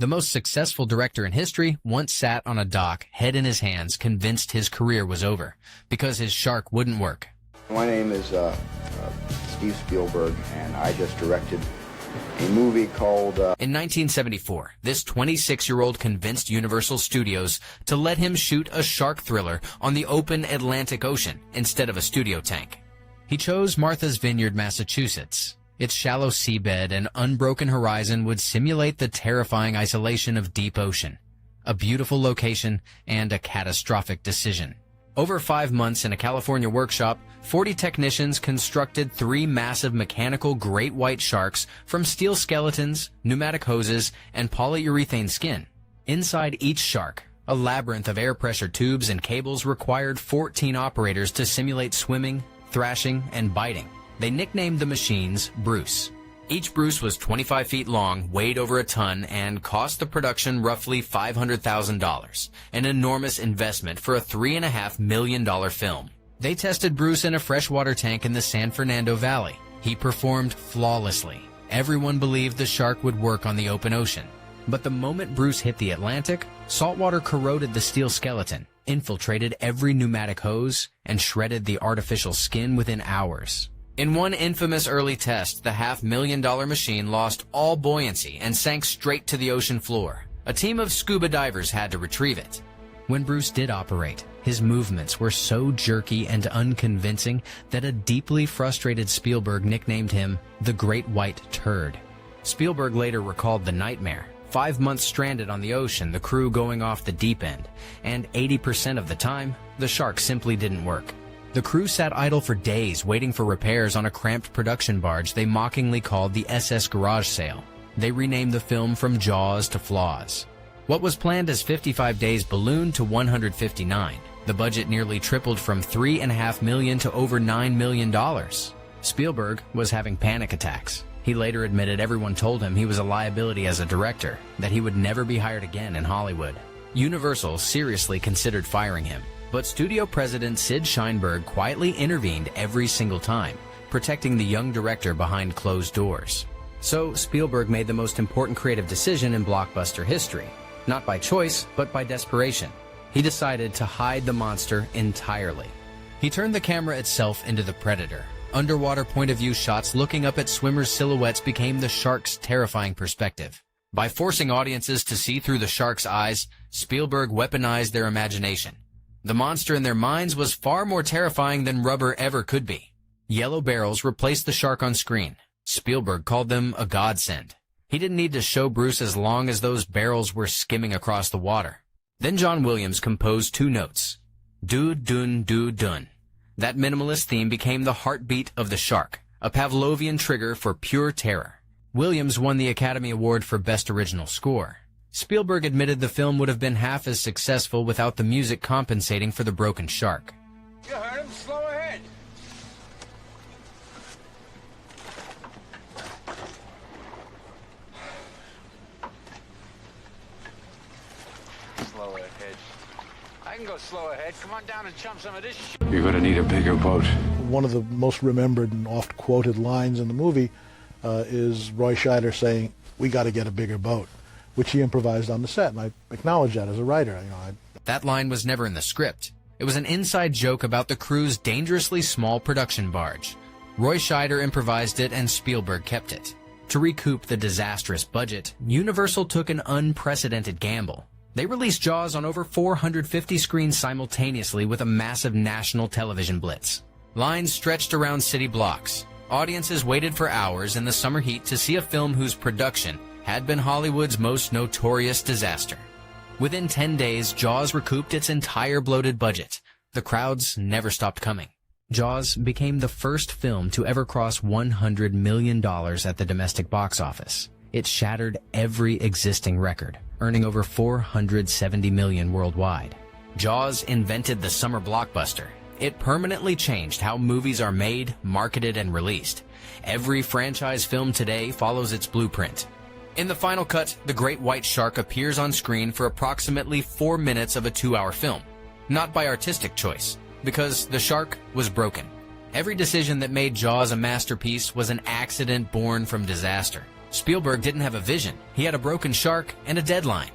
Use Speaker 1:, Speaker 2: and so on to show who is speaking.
Speaker 1: The most successful director in history once sat on a dock, head in his hands, convinced his career was over because his shark wouldn't work.
Speaker 2: My name is Steve Spielberg, and I just directed a movie called...
Speaker 1: In 1974, this 26-year-old convinced Universal Studios to let him shoot a shark thriller on the open Atlantic Ocean instead of a studio tank. He chose Martha's Vineyard, Massachusetts. Its shallow seabed and unbroken horizon would simulate the terrifying isolation of deep ocean. A beautiful location and a catastrophic decision. Over 5 months in a California workshop, 40 technicians constructed 3 massive mechanical great white sharks from steel skeletons, pneumatic hoses, and polyurethane skin. Inside each shark, a labyrinth of air pressure tubes and cables required 14 operators to simulate swimming, thrashing, and biting. They nicknamed the machines Bruce. Each Bruce was 25 feet long, weighed over a ton, and cost the production roughly $500,000, an enormous investment for a $3.5 million film. They tested Bruce in a freshwater tank in the San Fernando Valley. He performed flawlessly. Everyone believed the shark would work on the open ocean. But the moment Bruce hit the Atlantic, saltwater corroded the steel skeleton, infiltrated every pneumatic hose, and shredded the artificial skin within hours. In one infamous early test, the $500,000 machine lost all buoyancy and sank straight to the ocean floor. A team of scuba divers had to retrieve it. When Bruce did operate, his movements were so jerky and unconvincing that a deeply frustrated Spielberg nicknamed him the Great White Turd. Spielberg later recalled the nightmare. 5 months stranded on the ocean, the crew going off the deep end, and 80% of the time, the shark simply didn't work. The crew sat idle for days waiting for repairs on a cramped production barge they mockingly called the SS Garage Sale. They renamed the film from Jaws to Flaws. What was planned as 55 days ballooned to 159. The budget nearly tripled from $3.5 million to over $9 million. Spielberg was having panic attacks. He later admitted everyone told him he was a liability as a director, that he would never be hired again in Hollywood. Universal seriously considered firing him. But studio president Sid Sheinberg quietly intervened every single time, protecting the young director behind closed doors. So Spielberg made the most important creative decision in blockbuster history, not by choice, but by desperation. He decided to hide the monster entirely. He turned the camera itself into the predator. Underwater point-of-view shots looking up at swimmers' silhouettes became the shark's terrifying perspective. By forcing audiences to see through the shark's eyes, Spielberg weaponized their imagination. The monster in their minds was far more terrifying than rubber ever could be. Yellow barrels replaced the shark on screen. Spielberg called them a godsend. He didn't need to show Bruce as long as those barrels were skimming across the water. Then John Williams composed 2 notes. Do dun do dun. That minimalist theme became the heartbeat of the shark, a Pavlovian trigger for pure terror. Williams won the Academy Award for Best Original Score. Spielberg admitted the film would have been half as successful without the music compensating for the broken shark.
Speaker 3: You heard him. Slow ahead. Slow ahead. I can go slow ahead. Come on down and chump some of this shit.
Speaker 4: You're gonna need a bigger boat.
Speaker 5: One of the most remembered and oft-quoted lines in the movie is Roy Scheider saying, "We got to get a bigger boat," which he improvised on the set, and I acknowledge that as a writer.
Speaker 1: That line was never in the script. It was an inside joke about the crew's dangerously small production barge. Roy Scheider improvised it and Spielberg kept it. To recoup the disastrous budget, Universal took an unprecedented gamble. They released Jaws on over 450 screens simultaneously with a massive national television blitz. Lines stretched around city blocks. Audiences waited for hours in the summer heat to see a film whose production had been Hollywood's most notorious disaster. Within 10 days, Jaws recouped its entire bloated budget. The crowds never stopped coming. Jaws became the first film to ever cross $100 million at the domestic box office. It shattered every existing record, earning over $470 million worldwide. Jaws invented the summer blockbuster. It permanently changed how movies are made, marketed, and released. Every franchise film today follows its blueprint. In the final cut, the great white shark appears on screen for approximately 4 minutes of a 2-hour film. Not by artistic choice, because the shark was broken. Every decision that made Jaws a masterpiece was an accident born from disaster. Spielberg didn't have a vision. He had a broken shark and a deadline.